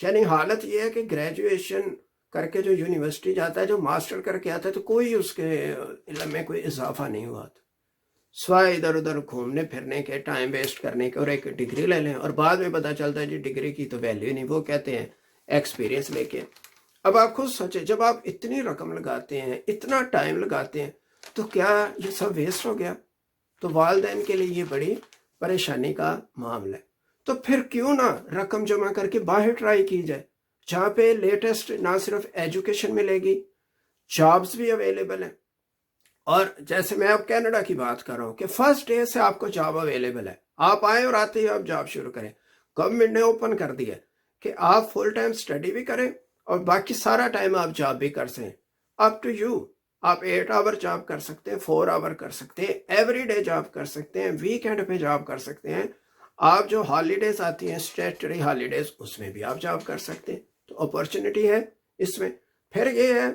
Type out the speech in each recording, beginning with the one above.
یعنی حالت یہ ہے کہ گریجویشن کر کے جو یونیورسٹی جاتا ہے، جو ماسٹر کر کے آتا ہے، تو کوئی اس کے علم میں کوئی اضافہ نہیں ہوا تھا، سوائے ادھر ادھر گھومنے پھرنے کے، ٹائم ویسٹ کرنے کے، اور ایک ڈگری لے لیں، اور بعد میں پتہ چلتا ہے جی ڈگری کی تو ویلیو نہیں، وہ کہتے ہیں ایکسپیرینس لے کے۔ اب آپ خود سوچیں، جب آپ اتنی رقم لگاتے ہیں، اتنا ٹائم لگاتے ہیں، تو کیا یہ سب ویسٹ ہو گیا؟ تو والدین کے لیے یہ بڑی پریشانی کا معاملہ ہے۔ تو پھر کیوں نہ رقم جمع کر کے باہر ٹرائی کی جائے، جہاں پہ لیٹسٹ نہ صرف ایجوکیشن ملے گی، جابز بھی اویلیبل ہیں۔ اور جیسے میں اب کینیڈا کی بات کر رہا ہوں کہ فرسٹ ڈے سے آپ کو جاب اویلیبل ہے، آپ آئیں اور آتے ہی آپ جاب شروع کریں۔ گورنمنٹ نے اوپن کر دیا کہ آپ فل ٹائم اسٹڈی بھی کریں اور باقی سارا ٹائم آپ جاب بھی کر سکیں، اپ ٹو یو۔ آپ 8 آور جاب کر سکتے ہیں، 4 آور کر سکتے ہیں، ایوری ڈے جاب کر سکتے ہیں، ویکینڈ پہ جاب کر سکتے ہیں، آپ جو ہالیڈیز آتی ہیں اسٹیٹری ہالیڈیز، اس میں بھی آپ جاب کر سکتے ہیں۔ تو اپورچونٹی ہے اس میں۔ پھر یہ ہے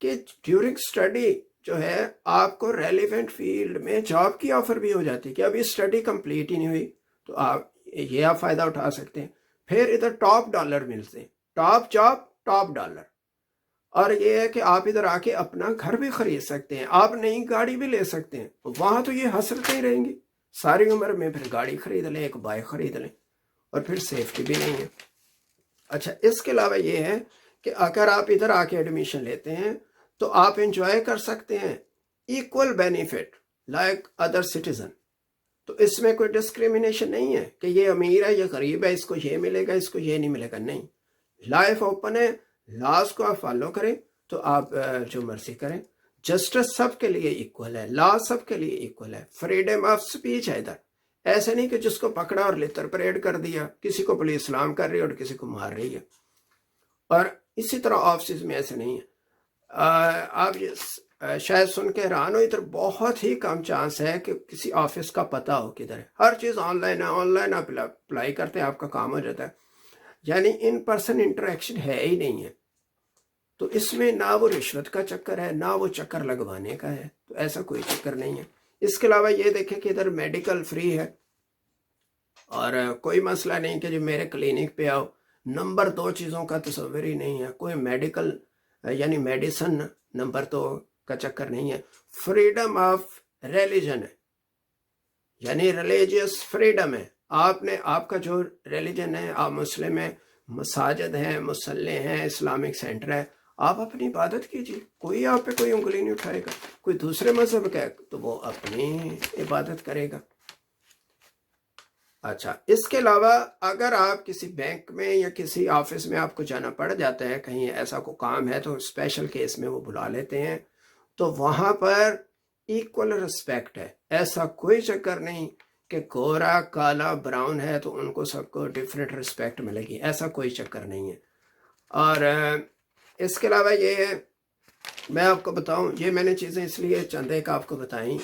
کہ ڈیورنگ اسٹڈی جو ہے آپ کو ریلیونٹ فیلڈ میں جاب کی آفر بھی ہو جاتی ہے کہ ابھی اسٹڈی کمپلیٹ ہی نہیں ہوئی، تو آپ فائدہ اٹھا سکتے ہیں۔ پھر ادھر ٹاپ ڈالر ملتے ہیں، ٹاپ جاب ٹاپ ڈالر، اور یہ ہے کہ آپ ادھر آ کے اپنا گھر بھی خرید سکتے ہیں، آپ نئی گاڑی بھی لے سکتے ہیں۔ وہاں تو یہ حسرتیں ہی رہیں گی ساری عمر میں، پھر گاڑی خرید لیں، ایک بائک خرید لیں، اور پھر سیفٹی بھی نہیں ہے۔ اچھا، اس کے علاوہ یہ ہے کہ اگر آپ ادھر آ کے ایڈمیشن لیتے ہیں تو آپ انجوائے کر سکتے ہیں equal benefit like other citizen. تو اس میں کوئی ڈسکریمنیشن نہیں ہے کہ یہ امیر ہے، یہ غریب ہے، اس کو یہ ملے گا، اس کو یہ نہیں ملے گا، نہیں۔ لائف اوپن ہے، لاز کو آپ فالو کریں تو آپ جو مرضی کریں۔ جسٹس سب کے لیے ایکول ہے، لا سب کے لیے ایکول ہے، فریڈم آف سپیچ ہے ادھر۔ ایسے نہیں کہ جس کو پکڑا اور لتر پریڈ کر دیا، کسی کو پولیس سلام کر رہی ہے اور کسی کو مار رہی ہے۔ اور اسی طرح آفسز میں ایسے نہیں ہے۔ آپ شاید سن کے حیران ہو، ادھر بہت ہی کم چانس ہے کہ کسی آفس کا پتہ ہو کدھر ہے، ہر چیز آن لائن ہے، آن لائن آپ اپلائی کرتے ہیں، آپ کا کام ہو جاتا ہے، یعنی ان پرسن انٹریکشن ہے ہی نہیں ہے۔ تو اس میں نہ وہ رشوت کا چکر ہے، نہ وہ چکر لگوانے کا ہے، تو ایسا کوئی چکر نہیں ہے۔ اس کے علاوہ یہ دیکھیں کہ ادھر میڈیکل فری ہے، اور کوئی مسئلہ نہیں کہ جو میرے کلینک پہ آؤ۔ نمبر 2 چیزوں کا تصور ہی نہیں ہے، کوئی میڈیکل یعنی میڈیسن نمبر 2 کا چکر نہیں ہے۔ فریڈم آف ریلیجن ہے، یعنی ریلیجیس فریڈم ہے۔ آپ کا جو ریلیجن ہے، آپ مسلم ہیں، مساجد ہیں، مسلح ہیں، اسلامک سینٹر ہے، آپ اپنی عبادت کیجیے، کوئی آپ پہ کوئی انگلی نہیں اٹھائے گا۔ کوئی دوسرے مذہب کا ہے تو وہ اپنی عبادت کرے گا۔ اچھا، اس کے علاوہ اگر آپ کسی بینک میں یا کسی آفس میں آپ کو جانا پڑ جاتا ہے، کہیں ایسا کوئی کام ہے تو اسپیشل کیس میں وہ بلا لیتے ہیں، تو وہاں پر ایکول رسپیکٹ ہے، ایسا کوئی چکر نہیں کہ گورا کالا براؤن ہے تو ان کو سب کو ڈیفرنٹ رسپیکٹ ملے گی، ایسا کوئی چکر نہیں ہے۔ اور اس کے علاوہ یہ ہے، میں آپ کو بتاؤں، یہ میں نے چیزیں اس لیے چند ایک آپ کو بتائیں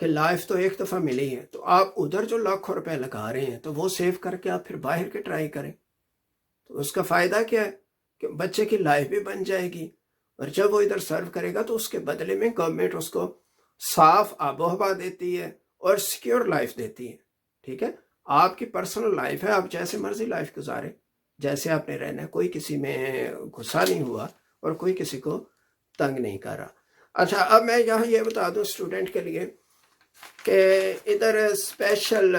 کہ لائف تو ایک دفعہ ملی ہے، تو آپ ادھر جو لاکھوں روپے لگا رہے ہیں تو وہ سیو کر کے آپ پھر باہر کے ٹرائی کریں، تو اس کا فائدہ کیا ہے کہ بچے کی لائف بھی بن جائے گی، اور جب وہ ادھر سرو کرے گا تو اس کے بدلے میں گورنمنٹ اس کو صاف آب و ہوا دیتی ہے اور سیکیور لائف دیتی ہے۔ ٹھیک ہے، آپ کی پرسنل لائف ہے، آپ جیسے مرضی لائف گزاریں، جیسے آپ نے رہنا ہے، کوئی کسی میں غصہ نہیں ہوا اور کوئی کسی کو تنگ نہیں کر رہا۔ اچھا، اب میں یہاں یہ بتا دوں اسٹوڈنٹ کے لیے کہ ادھر اسپیشل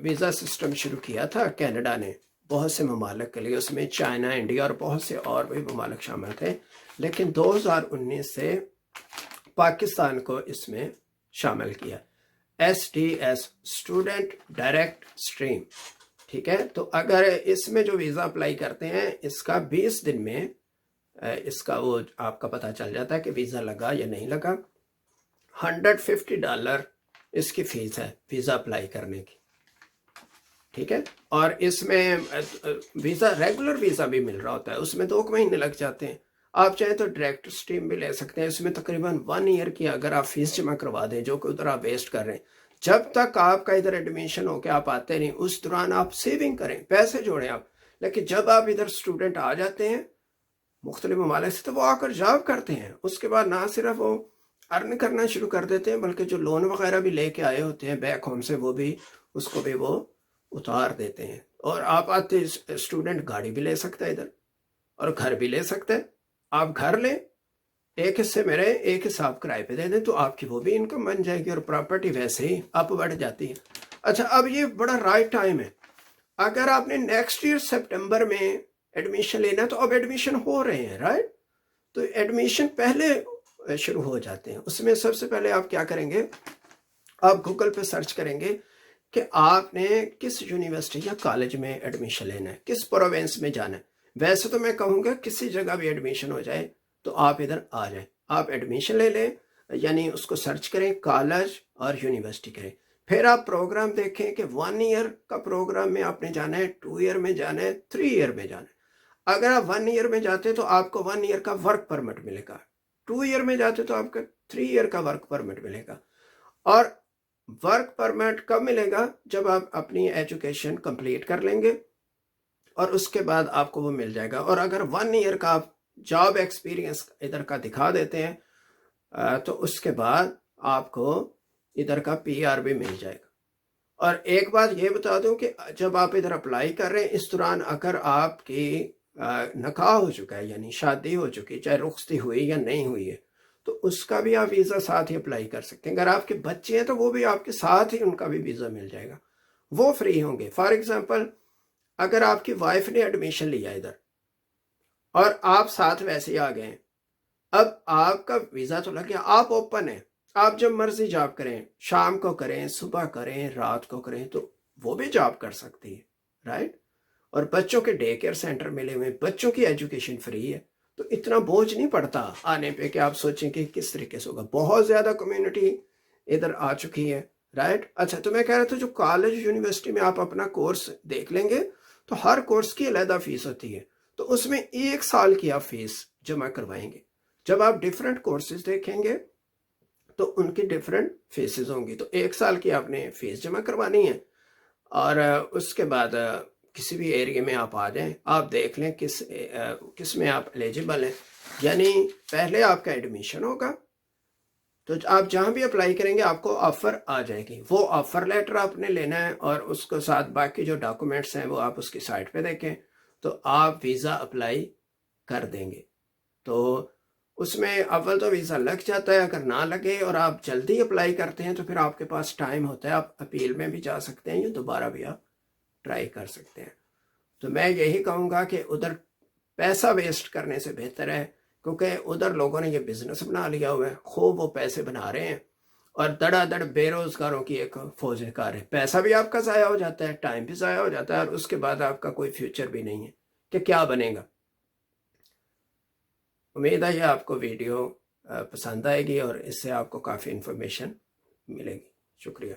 ویزا سسٹم شروع کیا تھا کینیڈا نے بہت سے ممالک کے لیے، اس میں چائنا، انڈیا اور بہت سے اور بھی ممالک شامل تھے، لیکن 2019 سے پاکستان کو اس میں شامل کیا، SDS اسٹوڈنٹ ڈائریکٹ اسٹریم۔ ٹھیک ہے، تو اگر اس میں جو ویزا اپلائی کرتے ہیں، اس کا 20 دن میں اس کا وہ آپ کا پتہ چل جاتا ہے کہ ویزا لگا یا نہیں لگا۔ $150 اس کی فیس ہے ویزا اپلائی کرنے کی۔ ٹھیک ہے، اور اس میں ویزا ریگولر ویزا بھی مل رہا ہوتا ہے، اس میں 2 مہینے لگ جاتے ہیں۔ آپ چاہیں تو ڈائریکٹ اسٹریم بھی لے سکتے ہیں، اس میں تقریباً 1 ایئر کی اگر آپ فیس جمع کروا دیں، جو کہ ادھر آپ ویسٹ کر رہے ہیں، جب تک آپ کا ادھر ایڈمیشن ہو کے آپ آتے نہیں، اس دوران آپ سیونگ کریں، پیسے جوڑیں آپ۔ لیکن جب آپ ادھر اسٹوڈنٹ آ جاتے ہیں مختلف ممالک سے، تو وہ آ کر جاب کرتے ہیں، اس کے بعد نہ صرف وہ ارن کرنا شروع کر دیتے ہیں، بلکہ جو لون وغیرہ بھی لے کے آئے ہوتے ہیں بیک ہوم سے، وہ بھی اس کو بھی وہ اتار دیتے ہیں۔ اور آپ آتے اسٹوڈنٹ گاڑی بھی لے سکتا ہے ادھر اور گھر بھی لے سکتا ہے. آپ گھر لیں، ایک حصے میں رہیں، ایک حصہ آپ کرائے پہ دے دیں، تو آپ کی وہ بھی انکم بن جائے گی اور پراپرٹی ویسے ہی اپ بڑھ جاتی ہے. اچھا، اب یہ بڑا رائٹ ٹائم ہے. اگر آپ نے نیکسٹ ایئر سپٹمبر میں ایڈمیشن لینا تو اب ایڈمیشن ہو رہے ہیں، رائٹ؟ تو ایڈمیشن پہلے شروع ہو جاتے ہیں. اس میں سب سے پہلے آپ کیا کریں گے، آپ گوگل پہ سرچ کریں گے کہ آپ نے کس یونیورسٹی یا کالج میں ایڈمیشن لینا ہے، کس پروونس میں جانا ہے. ویسے تو میں کہوں گا کسی جگہ بھی ایڈمیشن ہو جائے تو آپ ادھر آ جائیں، آپ ایڈمیشن لے لیں، یعنی اس کو سرچ کریں کالج اور یونیورسٹی کریں. پھر آپ پروگرام دیکھیں کہ 1 ایئر کا پروگرام میں آپ نے جانا ہے، 2 ایئر میں جانا ہے، 3 ایئر میں جانا ہے. اگر آپ 1 ایئر میں جاتے ہیں تو آپ کو 1 ایئر کا ورک پرمٹ ملے گا. 2 ایئر میں جاتے تو آپ کا 3 ایئر کا ورک پرمٹ ملے گا. اور ورک پرمٹ کب ملے گا؟ جب آپ اپنی ایجوکیشن کمپلیٹ کر لیں گے اور اس کے بعد آپ کو وہ مل جائے گا. اور اگر 1 ایئر کا آپ جاب ایکسپیرینس ادھر کا دکھا دیتے ہیں تو اس کے بعد آپ کو ادھر کا PR بھی مل جائے گا. اور ایک بات یہ بتا دوں کہ جب آپ ادھر اپلائی کر رہے ہیں اس دوران اگر آپ کی نکاح ہو چکا ہے، یعنی شادی ہو چکی، چاہے رخصتی ہوئی یا نہیں ہوئی ہے، تو اس کا بھی آپ ویزا ساتھ ہی اپلائی کر سکتے ہیں. اگر آپ کے بچے ہیں تو وہ بھی آپ کے ساتھ ہی ان کا بھی ویزا مل جائے گا، وہ فری ہوں گے. فار ایگزامپل، اگر آپ کی وائف نے ایڈمیشن لیا ادھر اور آپ ساتھ ویسے ہی آ گئے ہیں، اب آپ کا ویزا تو لگ گیا، آپ اوپن ہیں، آپ جب مرضی جاب کریں، شام کو کریں، صبح کریں، رات کو کریں، تو وہ بھی جاب کر سکتی ہے، رائٹ؟ اور بچوں کے ڈے کیئر سینٹر ملے ہوئے، بچوں کی ایجوکیشن فری ہے. تو اتنا بوجھ نہیں پڑتا آنے پہ کہ آپ سوچیں کہ کس طریقے سے ہوگا. بہت زیادہ کمیونٹی ادھر آ چکی ہے، رائٹ؟ اچھا، تو میں کہہ رہا تھا جو کالج یونیورسٹی میں آپ اپنا کورس دیکھ لیں گے تو ہر کورس کی علیحدہ فیس ہوتی ہے، تو اس میں 1 سال کی آپ فیس جمع کروائیں گے. جب آپ ڈیفرنٹ کورسز دیکھیں گے تو ان کی ڈیفرنٹ فیسز ہوں گی، تو 1 سال کی آپ نے فیس جمع کروانی ہے. اور اس کے بعد کسی بھی ایریے میں آپ آ جائیں، آپ دیکھ لیں کس میں آپ ایلیجیبل ہیں. یعنی پہلے آپ کا ایڈمیشن ہوگا تو آپ جہاں بھی اپلائی کریں گے آپ کو آفر آ جائے گی. وہ آفر لیٹر آپ نے لینا ہے اور اس کو ساتھ باقی جو ڈاکومنٹس ہیں وہ آپ اس کی سائٹ پہ دیکھیں تو آپ ویزا اپلائی کر دیں گے. تو اس میں اول تو ویزا لگ جاتا ہے، اگر نہ لگے اور آپ جلدی اپلائی کرتے ہیں تو پھر آپ کے پاس ٹائم ہوتا ہے، آپ اپیل میں بھی جا سکتے ہیں یا دوبارہ بھی آپ ٹرائی کر سکتے ہیں. تو میں یہی کہوں گا کہ ادھر پیسہ ویسٹ کرنے سے بہتر ہے، کیونکہ ادھر لوگوں نے یہ بزنس بنا لیا ہوا ہے، خوب وہ پیسے بنا رہے ہیں اور دڑا دڑ بے روزگاروں کی ایک فوج کار ہے. پیسہ بھی آپ کا ضائع ہو جاتا ہے، ٹائم بھی ضائع ہو جاتا ہے، اور اس کے بعد آپ کا کوئی فیوچر بھی نہیں ہے کہ کیا بنے گا. امید ہے یہ آپ کو ویڈیو پسند آئے گی اور اس سے آپ کو کافی انفارمیشن ملے گی. شکریہ.